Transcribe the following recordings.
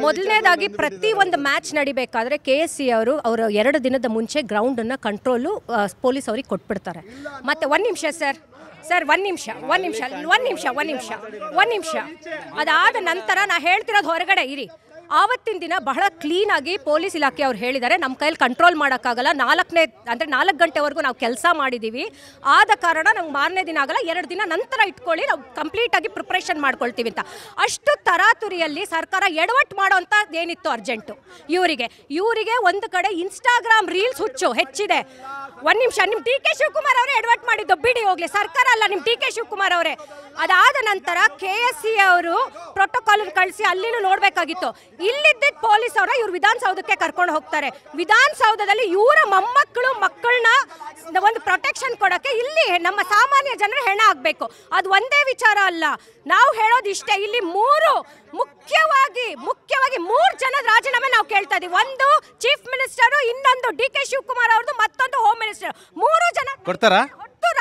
ಮೊದಲನೇದಾಗಿ ಪ್ರತಿ ಒಂದು ಮ್ಯಾಚ್ ನಡಿಬೇಕಾದ್ರೆ KSC ಅವರು ಅವರ 2 ದಿನದ ಮುಂಚೆ ಗ್ರೌಂಡನ್ನು ಕಂಟ್ರೋಲು ಪೊಲೀಸ್ ಅವ್ರಿಗೆ ಕೊಟ್ಬಿಡ್ತಾರೆ. ಮತ್ತು ಒಂದು ನಿಮಿಷ ಸರ್ ಒಂದು ನಿಮಿಷ ಅದಾದ ನಂತರ ನಾ ಹೇಳ್ತಿರೋದು ಹೊರಗಡೆ ಇರಿ. ಆವತ್ತಿನ ದಿನ ಬಹಳ ಕ್ಲೀನಾಗಿ ಪೊಲೀಸ್ ಇಲಾಖೆ ಅವ್ರು ಹೇಳಿದ್ದಾರೆ, ನಮ್ಮ ಕೈಯಲ್ಲಿ ಕಂಟ್ರೋಲ್ ಮಾಡೋಕ್ಕಾಗಲ್ಲ, 4 ಗಂಟೆವರೆಗೂ ನಾವು ಕೆಲಸ ಮಾಡಿದ್ದೀವಿ, ಆದ ಕಾರಣ ನಮ್ಗೆ ಮಾರನೇ ದಿನ ಆಗಲ್ಲ, 2 ದಿನ ನಂತರ ಇಟ್ಕೊಳ್ಳಿ, ನಾವು ಕಂಪ್ಲೀಟಾಗಿ ಪ್ರಿಪ್ರೇಷನ್ ಮಾಡ್ಕೊಳ್ತೀವಿ ಅಂತ. ಅಷ್ಟು ತರಾತುರಿಯಲ್ಲಿ ಸರ್ಕಾರ ಎಡವಟ್ಟು ಮಾಡೋಂಥ ಏನಿತ್ತು ಅರ್ಜೆಂಟು ಇವರಿಗೆ ಒಂದು ಕಡೆ ಇನ್ಸ್ಟಾಗ್ರಾಮ್ ರೀಲ್ಸ್ ಹುಚ್ಚು ಹೆಚ್ಚಿದೆ. ಒಂದು ನಿಮಿಷ, ನಿಮ್ಮ DK ಶಿವಕುಮಾರ್ ಅವರೇ ಎಡವಟ್ಟು ಮಾಡಿದ್ದು, ಬಿಡಿ ಹೋಗ್ಲಿ, ಸರ್ಕಾರ ಅಲ್ಲ, ನಿಮ್ಮ DK ಶಿವಕುಮಾರ್ ಅವರೇ. ಅದಾದ ನಂತರ KSC ಅವರು ಪ್ರೋಟೋಕಾಲ್ ಕಳಿಸಿ ಅಲ್ಲಿನೂ ನೋಡಬೇಕಾಗಿತ್ತು. ಇಲ್ಲಿದ್ದ ಪೊಲೀಸ್ ಅವರ ಇವ್ರು ವಿಧಾನಸೌಧಕ್ಕೆ ಕರ್ಕೊಂಡು ಹೋಗ್ತಾರೆ. ವಿಧಾನಸೌಧದಲ್ಲಿ ಇವರ ಮಕ್ಕಳನ್ನ ಒಂದು ಪ್ರೊಟೆಕ್ಷನ್ ಕೊಡೋಕ್ಕೆ ಇಲ್ಲಿ ನಮ್ಮ ಸಾಮಾನ್ಯ ಜನರು ಹೆಣ ಆಗಬೇಕು. ಅದು ಒಂದೇ ವಿಚಾರ ಅಲ್ಲ, ನಾವು ಹೇಳೋದು ಇಷ್ಟೇ, ಇಲ್ಲಿ ಮುಖ್ಯವಾಗಿ 3 ಜನದ ರಾಜೀನಾಮೆ ನಾವು ಕೇಳ್ತಾ ಇದೀವಿ. ಒಂದು ಚೀಫ್ ಮಿನಿಸ್ಟರ್, ಇನ್ನೊಂದು DK ಶಿವಕುಮಾರ್ ಅವ್ರದ್ದು, ಮತ್ತೊಂದು ಹೋಮ್ ಮಿನಿಸ್ಟರ್. 3 ಜನ ಕೊಡ್ತಾರಾ?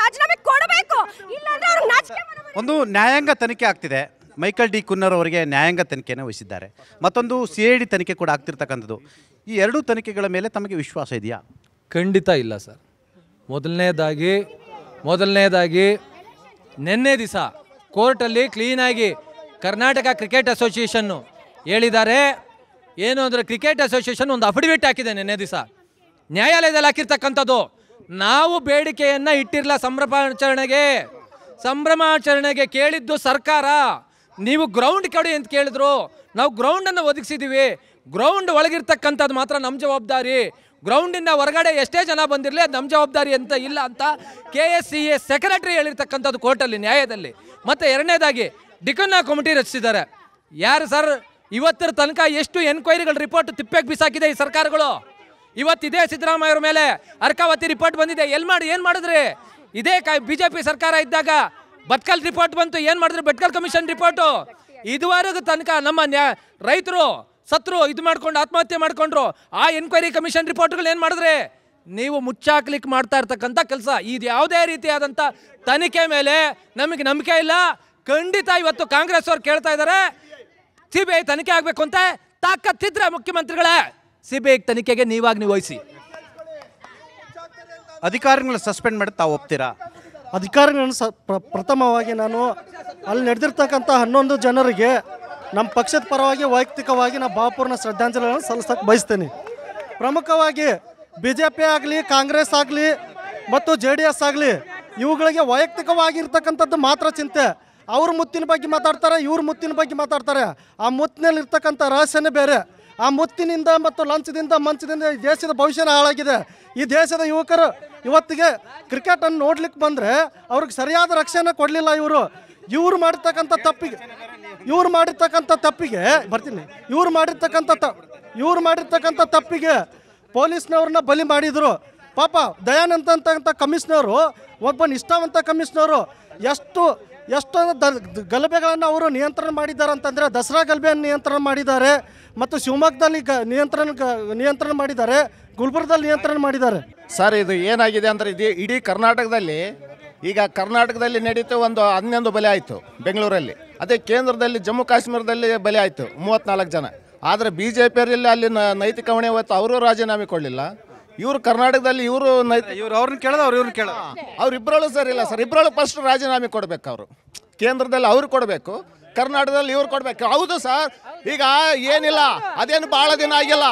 ರಾಜೀನಾಮೆ ಕೊಡಬೇಕು, ಇಲ್ಲಾಂದ್ರೆ ಅವ್ರಿಗೆ ನಾಚಿಕೆ ಬರಬೇಕು. ಒಂದು ನ್ಯಾಯಾಂಗ ತನಿಖೆ ಆಗ್ತಿದೆ. ಮೈಕಲ್ ಡಿ ಕುನ್ನರ್ ಅವರಿಗೆ ನ್ಯಾಯಾಂಗ ತನಿಖೆಯನ್ನು ವಹಿಸಿದ್ದಾರೆ. ಮತ್ತೊಂದು CID ತನಿಖೆ ಕೂಡ ಆಗ್ತಿರ್ತಕ್ಕಂಥದ್ದು. ಈ 2 ತನಿಖೆಗಳ ಮೇಲೆ ತಮಗೆ ವಿಶ್ವಾಸ ಇದೆಯಾ? ಖಂಡಿತ ಇಲ್ಲ ಸರ್. ಮೊದಲನೇದಾಗಿ ನಿನ್ನೆ ದಿವಸ ಕೋರ್ಟಲ್ಲಿ ಕ್ಲೀನಾಗಿ ಕರ್ನಾಟಕ ಕ್ರಿಕೆಟ್ ಅಸೋಸಿಯೇಷನ್ನು ಹೇಳಿದ್ದಾರೆ. ಏನು ಅಂದರೆ ಕ್ರಿಕೆಟ್ ಅಸೋಸಿಯೇಷನ್ ಒಂದು ಅಫಿಡವಿಟ್ ಹಾಕಿದೆ ನಿನ್ನೆ ದಿವಸ, ನ್ಯಾಯಾಲಯದಲ್ಲಿ ಹಾಕಿರ್ತಕ್ಕಂಥದ್ದು. ನಾವು ಬೇಡಿಕೆಯನ್ನು ಇಟ್ಟಿರಲಿಲ್ಲ ಸಂಭ್ರಮಾಚರಣೆಗೆ ಕೇಳಿದ್ದು ಸರ್ಕಾರ. ನೀವು ಗ್ರೌಂಡ್ ಕೊಡಿ ಅಂತ ಕೇಳಿದ್ರು, ನಾವು ಗ್ರೌಂಡನ್ನು ಒದಗಿಸಿದ್ದೀವಿ. ಗ್ರೌಂಡ್ ಒಳಗಿರ್ತಕ್ಕಂಥದ್ದು ಮಾತ್ರ ನಮ್ಮ ಜವಾಬ್ದಾರಿ, ಗ್ರೌಂಡಿಂದ ಹೊರಗಡೆ ಎಷ್ಟೇ ಜನ ಬಂದಿರಲಿ ಅದು ನಮ್ಮ ಜವಾಬ್ದಾರಿ ಅಂತ ಇಲ್ಲ ಅಂತ KSCA ಸೆಕ್ರೆಟರಿ ಹೇಳಿರ್ತಕ್ಕಂಥದ್ದು ಕೋರ್ಟಲ್ಲಿ, ನ್ಯಾಯದಲ್ಲಿ. ಮತ್ತು ಎರಡನೇದಾಗಿ ಡಿಕನ್ನ ಕಮಿಟಿ ರಚಿಸಿದ್ದಾರೆ. ಯಾರು ಸರ್ ಇವತ್ತರ ತನಕ ಎಷ್ಟು ಎನ್ಕ್ವೈರಿಗಳ ರಿಪೋರ್ಟ್ ತಿಪ್ಪೆಗೆ ಬಿಸಾಕಿದೆ ಈ ಸರ್ಕಾರಗಳು? ಇವತ್ತಿದೆ ಸಿದ್ದರಾಮಯ್ಯ ಅವ್ರ ಮೇಲೆ ಅರ್ಕಾವತಿ ರಿಪೋರ್ಟ್ ಬಂದಿದೆ, ಏನು ಮಾಡಿದ್ರಿ? ಇದೇ BJP ಸರ್ಕಾರ ಇದ್ದಾಗ ಭಟ್ಕಲ್ ರಿಪೋರ್ಟ್ ಬಂತು, ಏನು ಮಾಡಿದ್ರು? Bhatkal commission report. ಇದುವರೆಗೂ ತನಕ ನಮ್ಮ ರೈತರು ಸತ್ರು, ಇದು ಮಾಡ್ಕೊಂಡು ಆತ್ಮಹತ್ಯೆ ಮಾಡ್ಕೊಂಡ್ರು, ಆ ಎನ್ಕ್ವೈರಿ ಕಮಿಷನ್ ರಿಪೋರ್ಟ್ಗಳು ಏನು ಮಾಡಿದ್ರೆ? ನೀವು ಮುಚ್ಚಾಕ್ಲಿಕ್ಕೆ ಮಾಡ್ತಾ ಇರ್ತಕ್ಕಂಥ ಕೆಲಸ. ಇದು ಯಾವುದೇ ರೀತಿಯಾದಂಥ ತನಿಖೆ ಮೇಲೆ ನಮಗೆ ನಂಬಿಕೆ ಇಲ್ಲ. ಖಂಡಿತ ಇವತ್ತು ಕಾಂಗ್ರೆಸ್ ಅವ್ರು ಕೇಳ್ತಾ ಇದ್ದಾರೆ CBI ತನಿಖೆ ಆಗಬೇಕು ಅಂತ. ತಾಕತ್ತಿದ್ರೆ ಮುಖ್ಯಮಂತ್ರಿಗಳೇ CBI ತನಿಖೆಗೆ ನೀವು ವಹಿಸಿ. ಅಧಿಕಾರಿಗಳನ್ನ ಸಸ್ಪೆಂಡ್ ಮಾಡಿ ತಾವು ಒಪ್ತೀರಾ? ಅಧಿಕಾರಿಗಳನ್ನು ಪ್ರಥಮವಾಗಿ ನಾನು ಅಲ್ಲಿ ನಡೆದಿರ್ತಕ್ಕಂಥ 11 ಜನರಿಗೆ ನಮ್ಮ ಪಕ್ಷದ ಪರವಾಗಿ ವೈಯಕ್ತಿಕವಾಗಿ ನಾನು ಭಾವಪೂರ್ಣ ಶ್ರದ್ಧಾಂಜಲಿಗಳನ್ನು ಸಲ್ಲಿಸಕ್ಕೆ ಬಯಸ್ತೇನೆ. ಪ್ರಮುಖವಾಗಿ BJP ಆಗಲಿ, ಕಾಂಗ್ರೆಸ್ ಆಗಲಿ ಮತ್ತು JDS ಆಗಲಿ, ಇವುಗಳಿಗೆ ವೈಯಕ್ತಿಕವಾಗಿರ್ತಕ್ಕಂಥದ್ದು ಮಾತ್ರ ಚಿಂತೆ. ಅವ್ರ ಮುತ್ತಿನ ಬಗ್ಗೆ ಮಾತಾಡ್ತಾರೆ, ಇವ್ರ ಮುತ್ತಿನ ಬಗ್ಗೆ ಮಾತಾಡ್ತಾರೆ. ಆ ಮುತ್ತಿನಲ್ಲಿ ಇರ್ತಕ್ಕಂಥ ರಹಸ್ಯನೇ ಬೇರೆ. ಆ ಮುತ್ತಿನಿಂದ ಮತ್ತು ಲಂಚದಿಂದ ಮಂಚದಿಂದ ಈ ದೇಶದ ಭವಿಷ್ಯನ ಹಾಳಾಗಿದೆ. ಈ ದೇಶದ ಯುವಕರು ಇವತ್ತಿಗೆ ಕ್ರಿಕೆಟನ್ನು ನೋಡ್ಲಿಕ್ಕೆ ಬಂದರೆ ಅವ್ರಿಗೆ ಸರಿಯಾದ ರಕ್ಷಣೆ ಕೊಡಲಿಲ್ಲ. ಇವರು ಮಾಡಿರ್ತಕ್ಕಂಥ ತಪ್ಪಿಗೆ ಪೊಲೀಸ್ನವ್ರನ್ನ ಬಲಿ ಮಾಡಿದರು. ಪಾಪ ದಯಾನಂದ ಅಂತ ಕಮಿಷನರು, ಒಬ್ಬ ನಿಷ್ಠಾವಂತ ಕಮಿಷನರು, ಎಷ್ಟೊಂದು ಗಲಭೆಗಳನ್ನು ಅವರು ನಿಯಂತ್ರಣ ಮಾಡಿದ್ದಾರೆ ಅಂತಂದರೆ, ದಸರಾ ಗಲಭೆಯನ್ನು ನಿಯಂತ್ರಣ ಮಾಡಿದ್ದಾರೆ, ಮತ್ತು ಶಿವಮೊಗ್ಗದಲ್ಲಿ ನಿಯಂತ್ರಣ ಮಾಡಿದ್ದಾರೆ, ಗುಲ್ಬರ್ಗದಲ್ಲಿ ನಿಯಂತ್ರಣ ಮಾಡಿದ್ದಾರೆ. ಸರ್ ಇದು ಏನಾಗಿದೆ ಅಂದರೆ ಇಡೀ ಕರ್ನಾಟಕದಲ್ಲಿ ನಡೀತು ಒಂದು 11 ಬಲೆ ಆಯಿತು ಬೆಂಗಳೂರಲ್ಲಿ. ಅದೇ ಕೇಂದ್ರದಲ್ಲಿ ಜಮ್ಮು ಕಾಶ್ಮೀರದಲ್ಲಿ ಬಲೆ ಆಯಿತು 34 ಜನ. ಆದರೆ BJPಯಲ್ಲಿ ಅಲ್ಲಿ ನೈತಿಕ ಹೊಣೆ ಹೊತ್ತು ಅವರು ರಾಜೀನಾಮೆ ಕೊಡಲಿಲ್ಲ. ಇವರು ಕರ್ನಾಟಕದಲ್ಲಿ ಅವ್ರನ್ನ ಕೇಳೋದು ಅವರಿಬ್ಬರಲ್ಲೂ ಸರ್ ಇಲ್ಲ ಸರ್, ಇಬ್ಬರಲ್ಲೂ ಫಸ್ಟ್ ರಾಜೀನಾಮೆ ಕೊಡಬೇಕು. ಅವರು ಕೇಂದ್ರದಲ್ಲಿ ಅವ್ರು ಕೊಡಬೇಕು, ಕರ್ನಾಟಕದಲ್ಲಿ ಇವ್ರು ಕೊಡಬೇಕು. ಹೌದು ಸರ್, ಈಗ ಏನಿಲ್ಲ, ಅದೇನು ಭಾಳ ದಿನ ಆಗಿಲ್ಲ,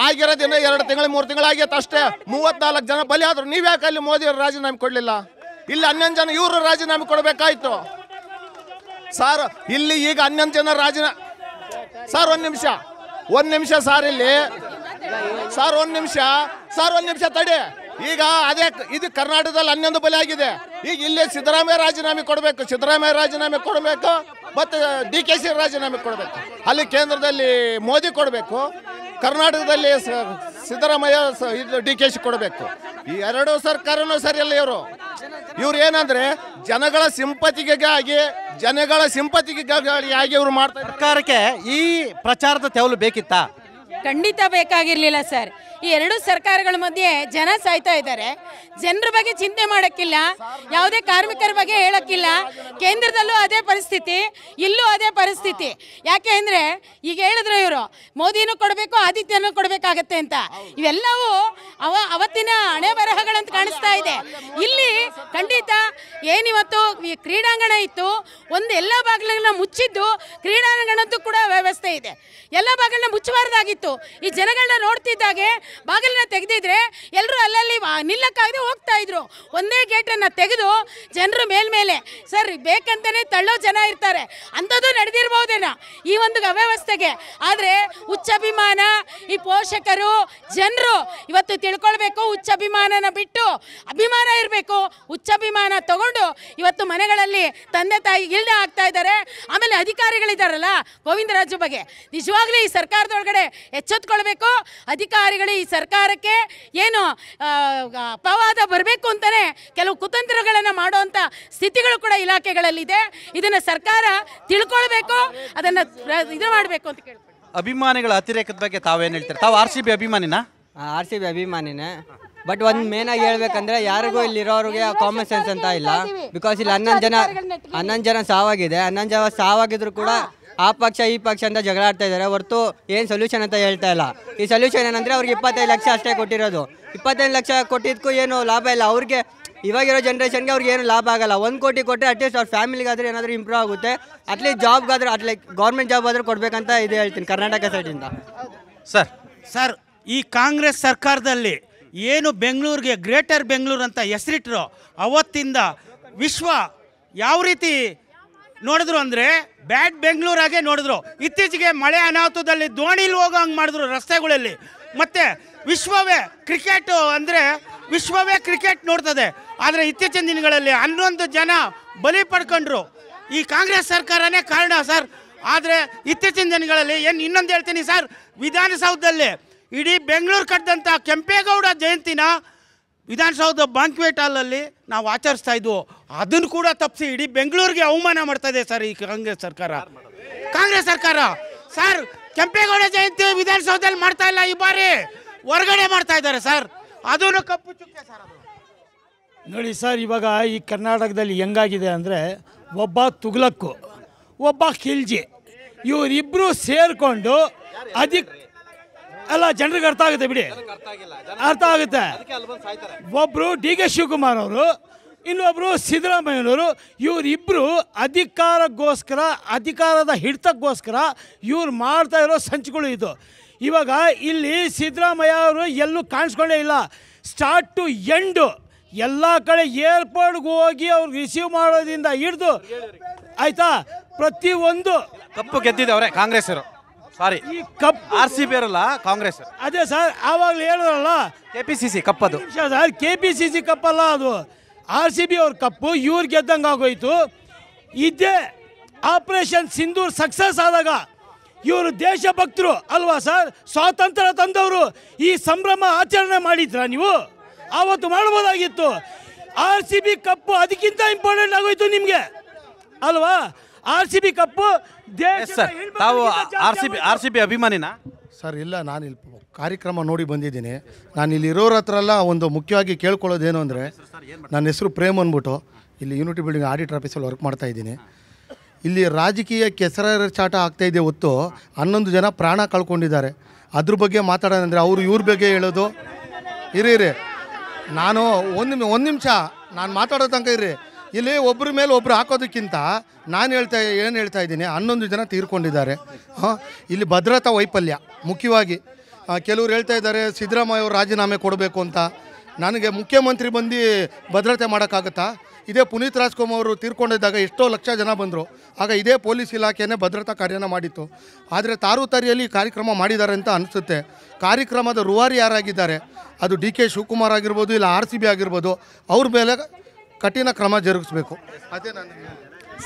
ಆಗಿರೋ ದಿನ 2 ತಿಂಗಳು 3 ತಿಂಗಳಾಗಿತ್ತು ಅಷ್ಟೇ. 34 ಜನ ಬಲಿ ಆದ್ರು. ನೀವ್ಯಾಕೆ ಅಲ್ಲಿ ಮೋದಿ ಅವರು ರಾಜೀನಾಮೆ ಕೊಡಲಿಲ್ಲ? ಇಲ್ಲಿ 11 ಜನ ಇವರು ರಾಜೀನಾಮೆ ಕೊಡಬೇಕಾಯ್ತು ಸರ್. ಇಲ್ಲಿ ಈಗ 11 ಜನ ರಾಜೀನಾಮೆ. ಸರ್ ಒಂದು ನಿಮಿಷ ಸರ್, ಇಲ್ಲಿ ಸರ್ ಒಂದು ನಿಮಿಷ ತಡಿ. ಈಗ ಇದು ಕರ್ನಾಟಕದಲ್ಲಿ 11 ಬಲಿ ಆಗಿದೆ. ಈಗ ಇಲ್ಲಿ ಸಿದ್ದರಾಮಯ್ಯ ರಾಜೀನಾಮೆ ಕೊಡಬೇಕು, ಮತ್ತು DKC ರಾಜೀನಾಮೆ ಕೊಡಬೇಕು. ಅಲ್ಲಿ ಕೇಂದ್ರದಲ್ಲಿ ಮೋದಿ ಕೊಡಬೇಕು, ಕರ್ನಾಟಕದಲ್ಲಿ ಸಿದ್ದರಾಮಯ್ಯ DKC ಕೊಡಬೇಕು. ಈ 2 ಸರ್ಕಾರನೂ ಸರಿಯಲ್ಲ. ಇವ್ರು ಏನಂದ್ರೆ ಜನಗಳ ಸಿಂಪತಿಗಾಗಿ ಇವ್ರು ಮಾಡ್ತಾರೆ. ಸರ್ಕಾರಕ್ಕೆ ಈ ಪ್ರಚಾರದ ತೆವಲು ಬೇಕಿತ್ತಾ? ಖಂಡಿತ ಬೇಕಾಗಿರ್ಲಿಲ್ಲ ಸರ್. ಈ ಎರಡೂ ಸರ್ಕಾರಗಳ ಮಧ್ಯೆ ಜನ ಸಾಯ್ತಾ ಇದ್ದಾರೆ. ಜನರ ಬಗ್ಗೆ ಚಿಂತೆ ಮಾಡೋಕ್ಕಿಲ್ಲ, ಯಾವುದೇ ಕಾರ್ಮಿಕರ ಬಗ್ಗೆ ಹೇಳೋಕ್ಕಿಲ್ಲ. ಕೇಂದ್ರದಲ್ಲೂ ಅದೇ ಪರಿಸ್ಥಿತಿ, ಇಲ್ಲೂ ಅದೇ ಪರಿಸ್ಥಿತಿ. ಯಾಕೆ ಅಂದರೆ ಈಗ ಹೇಳಿದ್ರು ಇವರು ಮೋದಿನೂ ಕೊಡಬೇಕು ಆದಿತ್ಯನೂ ಕೊಡಬೇಕಾಗತ್ತೆ ಅಂತ. ಇವೆಲ್ಲವೂ ಅವತ್ತಿನ ಹಣೆ ಬರಹಗಳಂತ ಕಾಣಿಸ್ತಾ ಇದೆ. ಇಲ್ಲಿ ಖಂಡಿತ ಏನಿವತ್ತು ಈ ಕ್ರೀಡಾಂಗಣ ಇತ್ತು, ಒಂದು ಎಲ್ಲ ಬಾಗಿಲನ್ನ ಮುಚ್ಚಿದ್ದು, ಕ್ರೀಡಾಂಗಣದ್ದು ಕೂಡ ವ್ಯವಸ್ಥೆ ಇದೆ. ಎಲ್ಲ ಬಾಗಿಲನ್ನ ಮುಚ್ಚಬಾರ್ದಾಗಿತ್ತು. ಈ ಜನಗಳನ್ನ ನೋಡ್ತಿದ್ದಾಗೆ ಬಾಗಿಲನ್ನ ತೆಗೆದಿದ್ರೆ ಎಲ್ಲರೂ ಅಲ್ಲಲ್ಲಿ ನಿಲ್ಲಕ್ಕಾಗದೆ ಹೋಗ್ತಾ ಇದ್ರು. ಒಂದೇ ಗೇಟನ್ನು ತೆಗೆದು ಜನರು ಮೇಲ್ಮೇಲೆ ಸರ್ ಬೇಕಂತಾನೆ ತಳ್ಳೋ ಜನ ಇರ್ತಾರೆ, ಅಂಥದ್ದು ನಡೆದಿರ್ಬೋದೇನೋ ಈ ಒಂದು ಅವ್ಯವಸ್ಥೆಗೆ. ಆದರೆ ಹುಚ್ಚಭಿಮಾನ, ಈ ಪೋಷಕರು ಜನರು ಇವತ್ತು ತಿಳ್ಕೊಳ್ಬೇಕು. ಹುಚ್ಚಭಿಮಾನನ ಬಿಟ್ಟು ಅಭಿಮಾನ ಇರಬೇಕು. ಹುಚ್ಚಭಿಮಾನ ತಗೊಂಡು ಇವತ್ತು ಮನೆಗಳಲ್ಲಿ ತಂದೆ ತಾಯಿ ಇಲ್ದೆ ಆಗ್ತಾ ಇದ್ದಾರೆ. ಆಮೇಲೆ ಅಧಿಕಾರಿಗಳಿದ್ದಾರಲ್ಲ ಗೋವಿಂದರಾಜು ಬಗ್ಗೆ ನಿಜವಾಗ್ಲೂ ಈ ಸರ್ಕಾರದೊಳಗಡೆ ಎಚ್ಚೆತ್ಕೊಳ್ಬೇಕು. ಅಧಿಕಾರಿಗಳು ಈ ಸರ್ಕಾರಕ್ಕೆ ಏನು ಅಪವಾದ ಬರಬೇಕು ಅಂತಾನೆ ಕೆಲವು ಕುತಂತ್ರಗಳನ್ನು ಮಾಡುವಂಥ ಸ್ಥಿತಿಗಳು ಕೂಡ ಇಲಾಖೆಗಳಲ್ಲಿದೆ. ಇದನ್ನು ಸರ್ಕಾರ ತಿಳ್ಕೊಳ್ಬೇಕು, ಅದನ್ನು ಇದು ಮಾಡಬೇಕು ಅಂತ ಕೇಳ್ತೀನಿ. ಅಭಿಮಾನಿಗಳ ಅತಿರೇಕದ ಬಗ್ಗೆ ತಾವೇನು ಹೇಳ್ತೀರಾ? ತಾವು RCB ಅಭಿಮಾನಿನಾ? RCB ಅಭಿಮಾನಿನೇ. ಬಟ್ ಒಂದು ಮೇನಾಗಿ ಹೇಳ್ಬೇಕಂದ್ರೆ ಯಾರಿಗೂ ಇಲ್ಲಿರೋರಿಗೆ ಕಾಮನ್ ಸೆನ್ಸ್ ಅಂತ ಇಲ್ಲ. ಬಿಕಾಸ್ ಇಲ್ಲಿ 11 ಜನ ಸಾವಾಗಿದೆ. 11 ಜನ ಸಾವಾಗಿದ್ರು ಕೂಡ ಆ ಪಕ್ಷ ಈ ಪಕ್ಷ ಅಂತ ಜಗಳ ಆಡ್ತಾ ಇದ್ದಾರೆ ಹೊರತು ಏನು ಸೊಲ್ಯೂಷನ್ ಅಂತ ಹೇಳ್ತಾ ಇಲ್ಲ. ಈ ಸೊಲ್ಯೂಷನ್ ಏನಂದರೆ ಅವ್ರಿಗೆ 25 ಲಕ್ಷ ಅಷ್ಟೇ ಕೊಟ್ಟಿರೋದು. 25 ಲಕ್ಷ ಕೊಟ್ಟಿದ್ದಕ್ಕೂ ಏನು ಲಾಭ ಇಲ್ಲ. ಅವ್ರಿಗೆ ಇವಾಗಿರೋ ಜನ್ರೇಷನ್ಗೆ ಅವ್ರಿಗೆ ಏನು ಲಾಭ ಆಗಲ್ಲ. 1 ಕೋಟಿ ಕೊಟ್ಟರೆ ಅಟ್ಲೀಸ್ಟ್ ಅವ್ರ ಫ್ಯಾಮಿಲಿಗಾದ್ರೆ ಏನಾದರೂ ಇಂಪ್ರೂವ್ ಆಗುತ್ತೆ. ಅಟ್ಲೀಸ್ಟ್ ಜಾಬ್ಗಾದ್ರೆ ಅಟ್ಲೀಸ್ಟ್ ಗೌರ್ಮೆಂಟ್ ಜಾಬ್ ಆದರೂ ಕೊಡಬೇಕಂತ ಇದು ಹೇಳ್ತೀನಿ ಕರ್ನಾಟಕ ಸೈಡಿಂದ. ಸರ್ ಈ ಕಾಂಗ್ರೆಸ್ ಸರ್ಕಾರದಲ್ಲಿ ಏನು ಬೆಂಗಳೂರಿಗೆ ಗ್ರೇಟರ್ ಬೆಂಗಳೂರು ಅಂತ ಹೆಸರಿಟ್ಟರು, ಅವತ್ತಿಂದ ವಿಶ್ವ ಯಾವ ರೀತಿ ನೋಡಿದ್ರು ಅಂದರೆ ಬ್ಯಾಡ್ ಬೆಂಗಳೂರಾಗೆ ನೋಡಿದ್ರು. ಇತ್ತೀಚೆಗೆ ಮಳೆ ಅನಾಹುತದಲ್ಲಿ ದೋಣಿಲಿ ಹೋಗೋ ಹಂಗೆ ಮಾಡಿದ್ರು ರಸ್ತೆಗಳಲ್ಲಿ. ಮತ್ತು ವಿಶ್ವವೇ ಕ್ರಿಕೆಟ್ ಅಂದರೆ ವಿಶ್ವವೇ ಕ್ರಿಕೆಟ್ ನೋಡ್ತದೆ. ಆದರೆ ಇತ್ತೀಚಿನ ದಿನಗಳಲ್ಲಿ 11 ಜನ ಬಲಿ ಪಡ್ಕೊಂಡ್ರು. ಈ ಕಾಂಗ್ರೆಸ್ ಸರ್ಕಾರನೇ ಕಾರಣ ಸರ್. ಆದರೆ ಇತ್ತೀಚಿನ ದಿನಗಳಲ್ಲಿ ಇನ್ನೊಂದು ಹೇಳ್ತೀನಿ ಸರ್, ವಿಧಾನಸೌಧದಲ್ಲಿ ಇಡೀ ಬೆಂಗಳೂರು ಕಟ್ಟಿದಂಥ ಕೆಂಪೇಗೌಡ ಜಯಂತಿನ ವಿಧಾನಸೌಧ ಬ್ಯಾಂಕ್ವೆಟ್ ಹಾಲಲ್ಲಿ ನಾವು ಆಚರಿಸ್ತಾ ಇದ್ವು. ಅದನ್ನು ಕೂಡ ತಪ್ಪಿಸಿ ಇಡೀ ಬೆಂಗಳೂರಿಗೆ ಅವಮಾನ ಮಾಡ್ತಾ ಇದೆ ಸರ್ ಈ ಕಾಂಗ್ರೆಸ್ ಸರ್ಕಾರ. ಸರ್ ಕೆಂಪೇಗೌಡ ಜಯಂತಿ ವಿಧಾನಸೌಧದಲ್ಲಿ ಮಾಡ್ತಾ ಇಲ್ಲ, ಈ ಬಾರಿ ಹೊರಗಡೆ ಮಾಡ್ತಾ ಇದ್ದಾರೆ ಸರ್. ಅದನ್ನು ಕಪ್ಪು ಚುಕ್ಕೆ ಸರ್. ನೋಡಿ ಸರ್, ಇವಾಗ ಈ ಕರ್ನಾಟಕದಲ್ಲಿ ಹೆಂಗಾಗಿದೆ ಅಂದರೆ ಒಬ್ಬ ತುಗ್ಲಕ್ಕು, ಒಬ್ಬ ಖಿಲ್ಜಿ, ಇವರಿಬ್ಬರು ಸೇರಿಕೊಂಡು ಅಲ್ಲ ಜನರಿಗೆ ಅರ್ಥ ಆಗುತ್ತೆ ಬಿಡಿ, ಅರ್ಥ ಆಗುತ್ತೆ. ಒಬ್ಬರು DK ಶಿವಕುಮಾರ್ ಅವರು, ಇನ್ನೊಬ್ಬರು ಸಿದ್ದರಾಮಯ್ಯನವರು. ಇವರಿಬ್ಬರು ಅಧಿಕಾರಕ್ಕೋಸ್ಕರ, ಅಧಿಕಾರದ ಹಿಡಿತಕ್ಕೋಸ್ಕರ ಇವ್ರು ಮಾಡ್ತಾ ಇರೋ ಸಂಚುಗಳು ಇದು. ಇವಾಗ ಇಲ್ಲಿ ಸಿದ್ದರಾಮಯ್ಯ ಅವರು ಎಲ್ಲೂ ಕಾಣಿಸ್ಕೊಂಡೇ ಇಲ್ಲ. ಸ್ಟಾರ್ಟ್ ಟು ಎಂಡು ಎಲ್ಲ ಕಡೆ ಏರ್ಪೋರ್ಟ್ಗೆ ಹೋಗಿ ಅವ್ರಿಗೆ ರಿಸೀವ್ ಮಾಡೋದ್ರಿಂದ ಹಿಡಿದು ಆಯ್ತಾ ಪ್ರತಿಯೊಂದು ಕಪ್ಪು ಗೆದ್ದಿದ್ದವ್ರೆ ಕಾಂಗ್ರೆಸ್ಸರು. ಸಾರಿ, ಈ ಕಪ್ RCB ಅವರಲ್ಲ, ಕಾಂಗ್ರೆಸ್. ಅದೇ ಸರ್, ಆವಾಗಲೇ ಹೇಳಿದ್ರಲ್ಲ KPCC ಕಪ್ಪದು ಸರ್. KPCC ಕಪ್ಪಲ್ಲ ಅದು, RCB ಅವ್ರ ಕಪ್ಪು. ಇವ್ರು ಗೆದ್ದಂಗೆ ಆಗೋಯ್ತು. ಇದೇ ಆಪರೇಷನ್ ಸಿಂಧೂರ್ ಸಕ್ಸಸ್ ಆದಾಗ ಇವರು ದೇಶಭಕ್ತರು ಅಲ್ವಾ ಸರ್, ಸ್ವಾತಂತ್ರ್ಯ ತಂದವರು. ಈ ಸಂಭ್ರಮ ಆಚರಣೆ ಮಾಡಿದ್ರ ನೀವು? ಆವತ್ತು ಮಾಡ್ಬೋದಾಗಿತ್ತು. RCB ಕಪ್ಪು ಅದಕ್ಕಿಂತ ಇಂಪಾರ್ಟೆಂಟ್ ಆಗೋಯ್ತು ನಿಮಗೆ ಅಲ್ವಾ? RCB ಕಪ್ಪು ಸರ್. ತಾವು RCB ಅಭಿಮಾನಿನಾ? ಸರ್ ಇಲ್ಲ, ನಾನು ಇಲ್ಲಿ ಕಾರ್ಯಕ್ರಮ ನೋಡಿ ಬಂದಿದ್ದೀನಿ. ನಾನು ಇಲ್ಲಿ ಇರೋರ ಹತ್ರ ಎಲ್ಲ ಒಂದು ಮುಖ್ಯವಾಗಿ ಕೇಳ್ಕೊಳ್ಳೋದೇನು ಅಂದರೆ, ನನ್ನ ಹೆಸರು ಪ್ರೇಮ್ ಅಂದ್ಬಿಟ್ಟು ಇಲ್ಲಿ ಯೂನಿಟಿ ಬಿಲ್ಡಿಂಗ್ ಆಡಿಟರ್ ಆಫೀಸಲ್ಲಿ ವರ್ಕ್ ಮಾಡ್ತಾ ಇದ್ದೀನಿ. ಇಲ್ಲಿ ರಾಜಕೀಯ ಕೆಸರಾಚಾಟ ಆಗ್ತಾಯಿದೆ ಹೊತ್ತು 11 ಜನ ಪ್ರಾಣ ಕಳ್ಕೊಂಡಿದ್ದಾರೆ. ಅದ್ರ ಬಗ್ಗೆ ಮಾತಾಡೋದಂದರೆ ಅವರು ಇವ್ರ ಬಗ್ಗೆ ಹೇಳೋದು. ಇರಿ ನಾನು ಒಂದು ನಿಮಿಷ ನಾನು ಮಾತಾಡೋ ತನಕ ಇರ್ರಿ. ಇಲ್ಲಿ ಒಬ್ಬರ ಮೇಲೆ ಒಬ್ಬರು ಹಾಕೋದಕ್ಕಿಂತ ನಾನು ಏನು ಹೇಳ್ತಾ ಇದ್ದೀನಿ, 11 ಜನ ತೀರ್ಕೊಂಡಿದ್ದಾರೆ. ಇಲ್ಲಿ ಭದ್ರತಾ ವೈಫಲ್ಯ ಮುಖ್ಯವಾಗಿ. ಕೆಲವರು ಹೇಳ್ತಾ ಇದ್ದಾರೆ ಸಿದ್ದರಾಮಯ್ಯ ಅವರು ರಾಜೀನಾಮೆ ಕೊಡಬೇಕು ಅಂತ. ನನಗೆ ಮುಖ್ಯಮಂತ್ರಿ ಬಂದು ಭದ್ರತೆ ಮಾಡೋಕ್ಕಾಗುತ್ತಾ? ಇದೇ ಪುನೀತ್ ರಾಜ್ಕುಮಾರ್ ಅವರು ತೀರ್ಕೊಂಡಿದ್ದಾಗ ಎಷ್ಟೋ ಲಕ್ಷ ಜನ ಬಂದರು. ಆಗ ಇದೇ ಪೊಲೀಸ್ ಇಲಾಖೆನೇ ಭದ್ರತಾ ಕಾರ್ಯನ ಮಾಡಿತ್ತು. ಆದರೆ ತಾರುತಾರಿಯಲ್ಲಿ ಕಾರ್ಯಕ್ರಮ ಮಾಡಿದ್ದಾರೆ ಅಂತ ಅನಿಸುತ್ತೆ. ಕಾರ್ಯಕ್ರಮದ ರೂವಾರಿ ಯಾರಾಗಿದ್ದಾರೆ, ಅದು DK ಶಿವಕುಮಾರ್ ಆಗಿರ್ಬೋದು, ಇಲ್ಲ RCB ಆಗಿರ್ಬೋದು, ಅವ್ರ ಮೇಲೆ ಕಠಿಣ ಕ್ರಮ ಜರುಗಿಸ್ಬೇಕು. ಅದೇ ನಾನು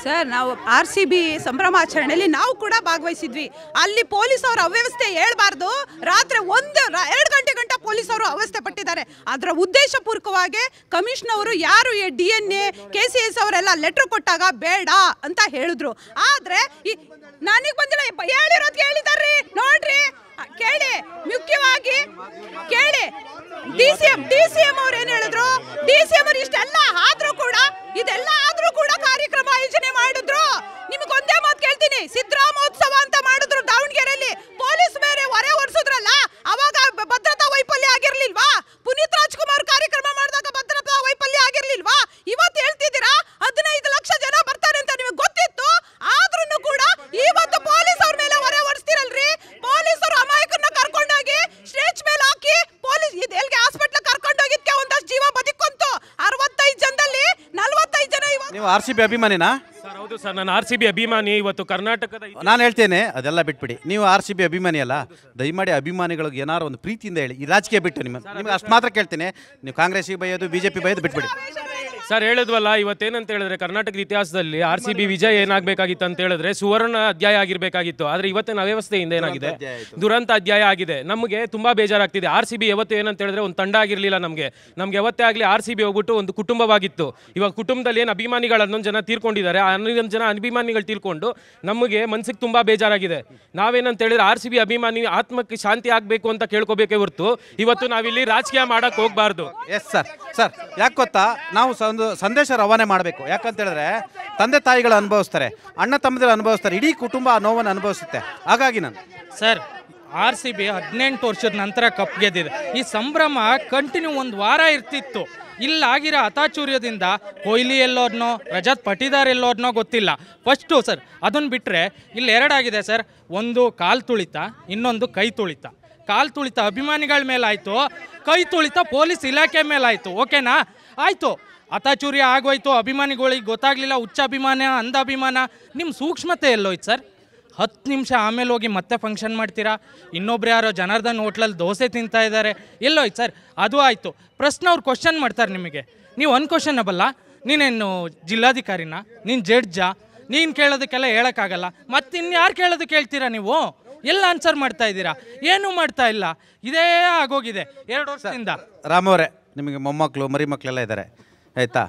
ಸರ್, ನಾವು RCB ಸಂಭ್ರಮಾಚರಣೆಯಲ್ಲಿ ನಾವು ಕೂಡ ಭಾಗವಹಿಸಿದ್ವಿ. ಅಲ್ಲಿ ಪೊಲೀಸ್ ಅವರು ಅವ್ಯವಸ್ಥೆ ಹೇಳ್ಬಾರ್ದು. ರಾತ್ರಿ 1-2 ಗಂಟೆ ಪೊಲೀಸ್ ಅವರು ಅವ್ಯವಸ್ಥೆ ಪಟ್ಟಿದ್ದಾರೆ. ಅದರ ಉದ್ದೇಶಪೂರ್ವಕವಾಗಿ ಕಮಿಷನ್ ಅವರು ಯಾರು DNA KCS ಅವರೆಲ್ಲ ಲೆಟರ್ ಕೊಟ್ಟಾಗ ಬೇಡ ಅಂತ ಹೇಳಿದ್ರು. ಆದರೆ ನನಗೆ ಬಂದಿಲ್ಲ, ಹೇಳಿರೋದು ಹೇಳಿದಾರ್ರಿ ನೋಡ್ರಿ, ಕೇಳಿ ಮುಖ್ಯವಾಗಿ ಕೇಳಿ ಡಿ.ಸಿ.ಎಂ ಅವ್ರು ಏನ್ ಹೇಳಿದ್ರು? ಡಿ.ಸಿ.ಎಂ ಅವ್ರು ಇಷ್ಟೆಲ್ಲ ಆದ್ರೂ ಕೂಡ ಇದೆಲ್ಲ ಆದ್ರೂ ಕೂಡ ಕಾರ್ಯಕ್ರಮ ಆಯೋಜನೆ ಮಾಡಿದ್ರು. ನಿಮ್ಗೊಂದೇ ಮಾತು ಕೇಳ್ತೀನಿ, ಸಿದ್ದರಾಮೋತ್ಸವ ಅಂತ ಮಾಡಿದ್ರು ದಾವಣಗೆರೆಯಲ್ಲಿ, ಪೊಲೀಸ್ ಬೇರೆ ಹೊರೆ ಹೊರಿಸಿದ್ರಲ್ಲ, ಅವಾಗ ಭದ್ರತಾ ವೈಫಲ್ಯ ಆಗಿರ್ಲಿಲ್ವಾ? ಪುನೀತ್ ರಾಜ್ಕುಮಾರ್ ಕಾರ್ಯಕ್ರಮ ಮಾಡಿದಾಗ ಭದ್ರತಾ ವೈಫಲ್ಯ ಆಗಿರ್ಲಿಲ್ವಾ? ಇವತ್ತು ಹೇಳ್ತಿದ್ದೀರಾ 15 ಲಕ್ಷ ಜನ ಬರ್ತಾರೆ ಅಂತ ನಿಮಗೆ ಗೊತ್ತಿತ್ತು, ಆದ್ರೂ ಕೂಡ ಇವತ್ತು ಪೊಲೀಸ್ ಅವ್ರ ಮೇಲೆ ಹೊರೆ ಹೊರಿಸ್ತಿರಲ್ರಿ. ಪೊಲೀಸರು ಅಮಾಯಕರನ್ನ ಕರ್ಕೊಂಡೋಗಿ ಸ್ಟೇಜ್ ಮೇಲೆ ಹಾಕಿ ಪೊಲೀಸ್ ಎಲ್ಲಿಗೆ ಹಾಸ್ಪಿಟಲ್ ಕರ್ಕೊಂಡೋಗಿದ್ಕೆ ಒಂದಷ್ಟು ಜೀವ ಬದುಕೊಂತು. 65 ಜನದಲ್ಲಿ 45 ಜನ ಇವತ್ತು. ನೀವು RCB ಅಭಿಮಾನಿನಾ? ಸರ್ ಹೌದು ಸರ್, ನಾನು RCB ಅಭಿಮಾನಿ. ಇವತ್ತು ಕರ್ನಾಟಕದ ನಾನು ಹೇಳ್ತೇನೆ, ಅದೆಲ್ಲ ಬಿಟ್ಬಿಡಿ. ನೀವು RCB ಅಭಿಮಾನಿ ಅಲ್ಲ, ದಯಮಾಡಿ ಅಭಿಮಾನಿಗಳಿಗೆ ಏನಾರು ಒಂದು ಪ್ರೀತಿಯಿಂದ ಹೇಳಿ. ಈ ರಾಜಕೀಯ ಬಿಟ್ಟು ನಿಮಗೆ ಅಷ್ಟು ಮಾತ್ರ ಕೇಳ್ತೇನೆ. ನೀವು ಕಾಂಗ್ರೆಸ್ಸಿಗೆ ಬೈಯೋದು, BJP ಬೈಯೋದು ಬಿಟ್ಬಿಡಿ. ಸರ್ ಹೇಳಿದ್ವಲ್ಲ, ಇವತ್ತೇನಂತ ಹೇಳಿದ್ರೆ ಕರ್ನಾಟಕದ ಇತಿಹಾಸದಲ್ಲಿ RCB ವಿಜಯ ಏನಾಗಬೇಕಾಗಿತ್ತು ಅಂತ ಹೇಳಿದ್ರೆ ಸುವರ್ಣ ಅಧ್ಯಾಯ ಆಗಿರಬೇಕಾಗಿತ್ತು. ಆದರೆ ಇವತ್ತಿನ ಅವ್ಯವಸ್ಥೆಯಿಂದ ಏನಾಗಿದೆ, ದುರಂತ ಅಧ್ಯಾಯ ಆಗಿದೆ. ನಮಗೆ ತುಂಬ ಬೇಜಾರಾಗ್ತಿದೆ. RCB ಯಾವತ್ತು ಏನಂತ ಹೇಳಿದ್ರೆ ಒಂದು ತಂಡ ಆಗಿರಲಿಲ್ಲ. ನಮಗೆ ಯಾವತ್ತೇ ಆಗಲಿ RCB ಹೋಗ್ಬಿಟ್ಟು ಒಂದು ಕುಟುಂಬವಾಗಿತ್ತು. ಇವಾಗ ಕುಟುಂಬದಲ್ಲಿ ಏನು ಅಭಿಮಾನಿಗಳು 11 ಜನ ತೀರ್ಕೊಂಡಿದ್ದಾರೆ. 11 ಜನ ಅಭಿಮಾನಿಗಳು ತೀರ್ಕೊಂಡು ನಮಗೆ ಮನಸ್ಸಿಗೆ ತುಂಬ ಬೇಜಾರಾಗಿದೆ. ನಾವೇನಂತ ಹೇಳಿದ್ರೆ RCB ಅಭಿಮಾನಿ ಆತ್ಮಕ್ಕೆ ಶಾಂತಿ ಆಗಬೇಕು ಅಂತ ಕೇಳ್ಕೋಬೇಕೇ ಹೊರತು ಇವತ್ತು ನಾವಿಲ್ಲಿ ರಾಜಕೀಯ ಮಾಡಕ್ಕೆ ಹೋಗಬಾರ್ದು. ಎಸ್ ಸರ್ ಯಾಕೆ ಗೊತ್ತಾ, ನಾವು ಒಂದು ಸಂದೇಶ ರವಾನೆ ಮಾಡಬೇಕು. ಯಾಕಂತ ಹೇಳಿದ್ರೆ ತಂದೆ ತಾಯಿಗಳು ಅನುಭವಿಸ್ತಾರೆ, ಅಣ್ಣ ತಮ್ಮದಿರು ಅನುಭವಿಸ್ತಾರೆ, ಇಡೀ ಕುಟುಂಬ ಆ ನೋವನ್ನು ಅನುಭವಿಸುತ್ತೆ. ಹಾಗಾಗಿ ನಾನು ಸರ್ RCB 18 ವರ್ಷದ ನಂತರ ಕಪ್ ಗೆದ್ದಿದೆ. ಈ ಸಂಭ್ರಮ ಕಂಟಿನ್ಯೂ 1 ವಾರ ಇರ್ತಿತ್ತು. ಇಲ್ಲಾಗಿರೋ ಹತಾಚೂರ್ಯದಿಂದ ಕೊಹ್ಲಿ ಎಲ್ಲೋದ್ನೋ ರಜತ್ ಪಟಿದಾರ್ ಎಲ್ಲೋದ್ನೋ ಗೊತ್ತಿಲ್ಲ. ಫಸ್ಟು ಸರ್ ಅದನ್ನು ಬಿಟ್ಟರೆ ಇಲ್ಲಿ 2 ಆಗಿದೆ ಸರ್. ಒಂದು ಕಾಲು ತುಳಿತ, ಇನ್ನೊಂದು ಕೈ ತುಳಿತ. ಕಾಲು ತುಳಿತ ಅಭಿಮಾನಿಗಳ ಮೇಲಾಯಿತು, ಕೈ ತುಳಿತ ಪೊಲೀಸ್ ಇಲಾಖೆ ಮೇಲಾಯಿತು. ಓಕೆನಾ? ಆಯಿತು, ಹತಾಚೂರ್ಯ ಆಗೋಯ್ತು, ಅಭಿಮಾನಿಗಳಿಗೆ ಗೊತ್ತಾಗಲಿಲ್ಲ, ಹುಚ್ಚ ಅಭಿಮಾನ ಅಂಧ ಅಭಿಮಾನ. ನಿಮ್ಮ ಸೂಕ್ಷ್ಮತೆ ಎಲ್ಲೋಯ್ತು ಸರ್? 10 ನಿಮಿಷ ಆಮೇಲೆ ಹೋಗಿ ಮತ್ತೆ ಫಂಕ್ಷನ್ ಮಾಡ್ತೀರಾ. ಇನ್ನೊಬ್ರು ಯಾರೋ ಜನಾರ್ದನ್ ಹೋಟ್ಲಲ್ಲಿ ದೋಸೆ ತಿಂತಾ ಇದ್ದಾರೆ, ಎಲ್ಲೋಯ್ತು ಸರ್? ಅದು ಆಯಿತು. ಪ್ರಶ್ನೆ ಅವ್ರು ಕ್ವಶನ್ ಮಾಡ್ತಾರೆ ನಿಮಗೆ, ನೀವು ಅನ್ಕ್ವಶನಬಲ್ಲ, ನೀನೇನು ಜಿಲ್ಲಾಧಿಕಾರಿನ, ನೀನು ಜಡ್ಜಾ? ನೀನು ಕೇಳೋದಕ್ಕೆಲ್ಲ ಹೇಳೋಕ್ಕಾಗಲ್ಲ. ಮತ್ತೆ ಇನ್ಯಾರು ಕೇಳೋದಕ್ಕೆ ಹೇಳ್ತೀರಾ ನೀವು? ಎಲ್ಲ ಆನ್ಸರ್ ಮಾಡ್ತಾ ಇದ್ದೀರಾ, ಏನೂ ಮಾಡ್ತಾ ಇಲ್ಲ. ಇದೇ ಆಗೋಗಿದೆ 2 ವರ್ಷದಿಂದ. ರಾಮವರೇ, ನಿಮಗೆ ಮೊಮ್ಮಕ್ಕಳು ಮರಿ ಮಕ್ಕಳೆಲ್ಲ ಇದ್ದಾರೆ ಆಯಿತಾ?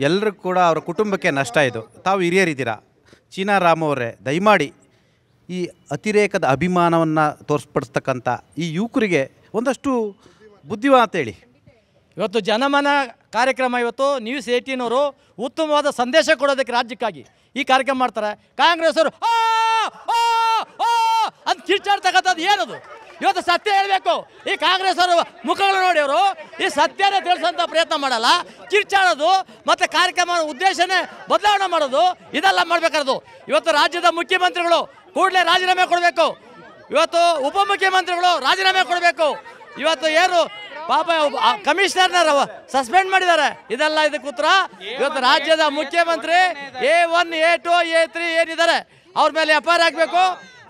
ಎಲ್ಲರೂ ಕೂಡ ಅವರ ಕುಟುಂಬಕ್ಕೆ ನಷ್ಟ ಇದು. ತಾವು ಹಿರಿಯರಿದ್ದೀರಾ. ಚೀನಾ ರಾಮವರೇ, ದಯಮಾಡಿ ಈ ಅತಿರೇಕದ ಅಭಿಮಾನವನ್ನು ತೋರಿಸ್ಪಡಿಸ್ತಕ್ಕಂಥ ಈ ಯುವಕರಿಗೆ ಒಂದಷ್ಟು ಬುದ್ಧಿವಾತ ಹೇಳಿ. ಇವತ್ತು ಜನಮನ ಕಾರ್ಯಕ್ರಮ, ಇವತ್ತು ನ್ಯೂಸ್ 18 ಉತ್ತಮವಾದ ಸಂದೇಶ ಕೊಡೋದಕ್ಕೆ ರಾಜ್ಯಕ್ಕಾಗಿ ಈ ಕಾರ್ಯಕ್ರಮ ಮಾಡ್ತಾರೆ. ಕಾಂಗ್ರೆಸ್ ಅವರು ಅಂತ ಕಿರ್ಚಾಡ್ತಕ್ಕಂಥದ್ದು ಏನದು? ಇವತ್ತು ಸತ್ಯ ಹೇಳಬೇಕು. ಈ ಕಾಂಗ್ರೆಸ್ ಅವರು ಮುಖಗಳು ನೋಡಿ ಅವರು ಈ ಸತ್ಯನೇ ತಿಳಿಸೋಂಥ ಪ್ರಯತ್ನ ಮಾಡಲ್ಲ, ಕಿರ್ಚಾಡೋದು ಮತ್ತು ಕಾರ್ಯಕ್ರಮ ಉದ್ದೇಶನೇ ಬದಲಾವಣೆ ಮಾಡೋದು, ಇದೆಲ್ಲ ಮಾಡಬೇಕಾದ್ರು. ಇವತ್ತು ರಾಜ್ಯದ ಮುಖ್ಯಮಂತ್ರಿಗಳು ಕೂಡಲೇ ರಾಜೀನಾಮೆ ಕೊಡಬೇಕು. ಇವತ್ತು ಉಪಮುಖ್ಯಮಂತ್ರಿಗಳು ರಾಜೀನಾಮೆ ಕೊಡಬೇಕು. ಇವತ್ತು ಏನು ಪಾಪ ಕಮಿಷನರ್ನ ಸಸ್ಪೆಂಡ್ ಮಾಡಿದ್ದಾರೆ. ಇದೆಲ್ಲ ಇದಕ್ಕೆ ಉತ್ತರ. ಇವತ್ತು ರಾಜ್ಯದ ಮುಖ್ಯಮಂತ್ರಿ A1 A2 A3 ಏನಿದ್ದಾರೆ ಅವ್ರ ಮೇಲೆ FIR ಆಗಬೇಕು.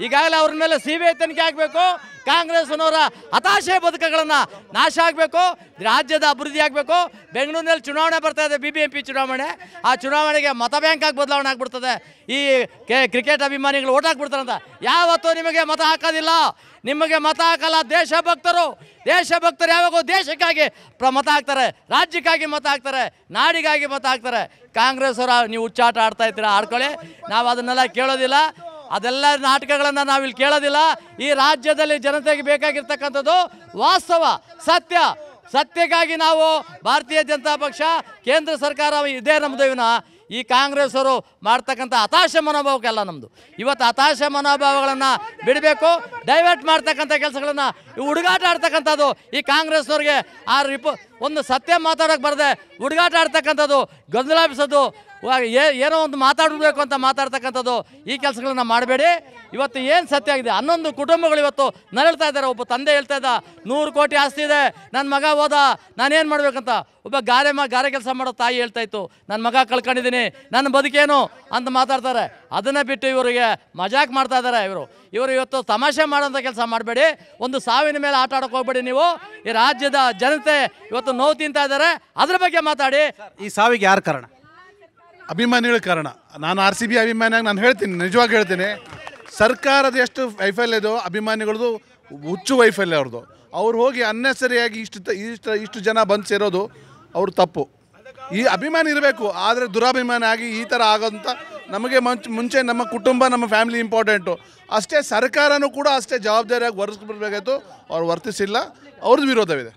ಈಗಾಗಲೇ ಅವ್ರ ಮೇಲೆ CBI ತನಿಖೆ ಆಗಬೇಕು. ಕಾಂಗ್ರೆಸ್ನವರ ಹತಾಶೆ ಬದುಕುಗಳನ್ನು ನಾಶ ಆಗಬೇಕು. ರಾಜ್ಯದ ಅಭಿವೃದ್ಧಿ ಆಗಬೇಕು. ಬೆಂಗಳೂರಿನಲ್ಲಿ ಚುನಾವಣೆ ಬರ್ತಾ ಇದೆ, BBMP ಚುನಾವಣೆ. ಆ ಚುನಾವಣೆಗೆ ಮತ ಬ್ಯಾಂಕ್ ಆಗಿ ಬದಲಾವಣೆ ಆಗಿಬಿಡ್ತದೆ. ಈ ಕ್ರಿಕೆಟ್ ಅಭಿಮಾನಿಗಳು ಓಟ್ ಹಾಕ್ಬಿಡ್ತಾರಂತ. ಯಾವತ್ತೂ ನಿಮಗೆ ಮತ ಹಾಕೋದಿಲ್ಲ, ನಿಮಗೆ ಮತ ಹಾಕಲ್ಲ. ದೇಶಭಕ್ತರು ಯಾವಾಗೂ ದೇಶಕ್ಕಾಗಿ ಮತ ಹಾಕ್ತಾರೆ, ರಾಜ್ಯಕ್ಕಾಗಿ ಮತ ಹಾಕ್ತಾರೆ, ನಾಡಿಗಾಗಿ ಮತ ಹಾಕ್ತಾರೆ. ಕಾಂಗ್ರೆಸ್ ಅವರ ನೀವು ಹುಚ್ಚಾಟ ಆಡ್ತಾ ಇರ್ತೀರ, ಆಡ್ಕೊಳ್ಳಿ. ನಾವು ಅದನ್ನೆಲ್ಲ ಕೇಳೋದಿಲ್ಲ. ಅದೆಲ್ಲ ನಾಟಕಗಳನ್ನು ನಾವಿಲ್ಲಿ ಕೇಳೋದಿಲ್ಲ. ಈ ರಾಜ್ಯದಲ್ಲಿ ಜನತೆಗೆ ಬೇಕಾಗಿರ್ತಕ್ಕಂಥದ್ದು ವಾಸ್ತವ, ಸತ್ಯಕ್ಕಾಗಿ ನಾವು ಭಾರತೀಯ ಜನತಾ ಪಕ್ಷ, ಕೇಂದ್ರ ಸರ್ಕಾರ ಇದೇ ನಮ್ಮದು. ಈ ಕಾಂಗ್ರೆಸ್ ಅವರು ಮಾಡ್ತಕ್ಕಂಥ ಹತಾಶೆ ಮನೋಭಾವಕ್ಕೆಲ್ಲ ನಮ್ಮದು. ಇವತ್ತು ಹತಾಶೆ ಮನೋಭಾವಗಳನ್ನು ಬಿಡಬೇಕು. ಡೈವರ್ಟ್ ಮಾಡ್ತಕ್ಕಂಥ ಕೆಲಸಗಳನ್ನು, ಹುಡುಗಾಟ ಆಡ್ತಕ್ಕಂಥದ್ದು ಈ ಕಾಂಗ್ರೆಸ್ನವ್ರಿಗೆ ಒಂದು ಸತ್ಯ ಮಾತಾಡೋಕ್ಕೆ ಬರದೆ ಹುಡುಗಾಟ ಆಡ್ತಕ್ಕಂಥದ್ದು, ಗೊಂದಲಾಪಿಸೋದು, ಏನೋ ಒಂದು ಮಾತಾಡಬೇಕು ಅಂತ ಮಾತಾಡ್ತಕ್ಕಂಥದ್ದು, ಈ ಕೆಲಸಗಳನ್ನ ಮಾಡಬೇಡಿ. ಇವತ್ತು ಏನು ಸತ್ಯ ಆಗಿದೆ, 11 ಕುಟುಂಬಗಳು ಇವತ್ತು ನರಳ್ತಾ ಇದ್ದಾರೆ. ಒಬ್ಬ ತಂದೆ ಹೇಳ್ತಾ ಇದ್ದ 100 ಕೋಟಿ ಆಸ್ತಿ ಇದೆ, ನನ್ನ ಮಗ ಹೋದ, ನಾನೇನು ಮಾಡಬೇಕಂತ. ಒಬ್ಬ ಗಾರೆ ಕೆಲಸ ಮಾಡೋ ತಾಯಿ ಹೇಳ್ತಾ ಇತ್ತು, ನನ್ನ ಮಗ ಕಳ್ಕೊಂಡಿದ್ದೀನಿ, ನನ್ನ ಬದುಕೇನು ಅಂತ ಮಾತಾಡ್ತಾರೆ. ಅದನ್ನು ಬಿಟ್ಟು ಇವರಿಗೆ ಮಜಾಕ್ ಮಾಡ್ತಾ ಇದ್ದಾರೆ. ಇವರು ಇವತ್ತು ತಮಾಷೆ ಮಾಡೋಂಥ ಕೆಲಸ ಮಾಡಬೇಡಿ. ಒಂದು ಸಾವಿನ ಮೇಲೆ ಆಟ ಆಡೋಕೆ ಹೋಗ್ಬೇಡಿ. ನೀವು ಈ ರಾಜ್ಯದ ಜನತೆ ಇವತ್ತು ನೋವು ತಿಂತಾ ಇದ್ದಾರೆ, ಅದ್ರ ಬಗ್ಗೆ ಮಾತಾಡಿ. ಈ ಸಾವಿಗೆ ಯಾರು ಕಾರಣ? ಅಭಿಮಾನಿಗಳ ಕಾರಣ. ನಾನು RCB ಅಭಿಮಾನಿಯಾಗಿ ನಾನು ಹೇಳ್ತೀನಿ, ನಿಜವಾಗಿ ಹೇಳ್ತೀನಿ, ಸರ್ಕಾರದ ಎಷ್ಟು ವೈಫಲ್ಯ ಇದೋ ಅಭಿಮಾನಿಗಳದು ಹುಚ್ಚು ವೈಫಲ್ಯ ಅವ್ರದ್ದು. ಅವ್ರು ಹೋಗಿ ಅನ್ನೆಸರಿಯಾಗಿ ಇಷ್ಟು ಜನ ಬಂದು ಸೇರೋದು ಅವ್ರ ತಪ್ಪು. ಈ ಅಭಿಮಾನಿ ಇರಬೇಕು, ಆದರೆ ದುರಾಭಿಮಾನಿ ಆಗಿ ಈ ಥರ ಆಗೋಂಥ ನಮಗೆ ಮುಂಚೆ ನಮ್ಮ ಕುಟುಂಬ, ನಮ್ಮ ಫ್ಯಾಮಿಲಿ ಇಂಪಾರ್ಟೆಂಟು. ಅಷ್ಟೇ ಸರ್ಕಾರನೂ ಕೂಡ ಅಷ್ಟೇ ಜವಾಬ್ದಾರಿಯಾಗಿ ವರ್ತಿಸ್ಬಿಡ್ಬೇಕಾಯ್ತು. ಅವ್ರು ವರ್ತಿಸಿಲ್ಲ, ಅವ್ರದ್ದು ವಿರೋಧವಿದೆ.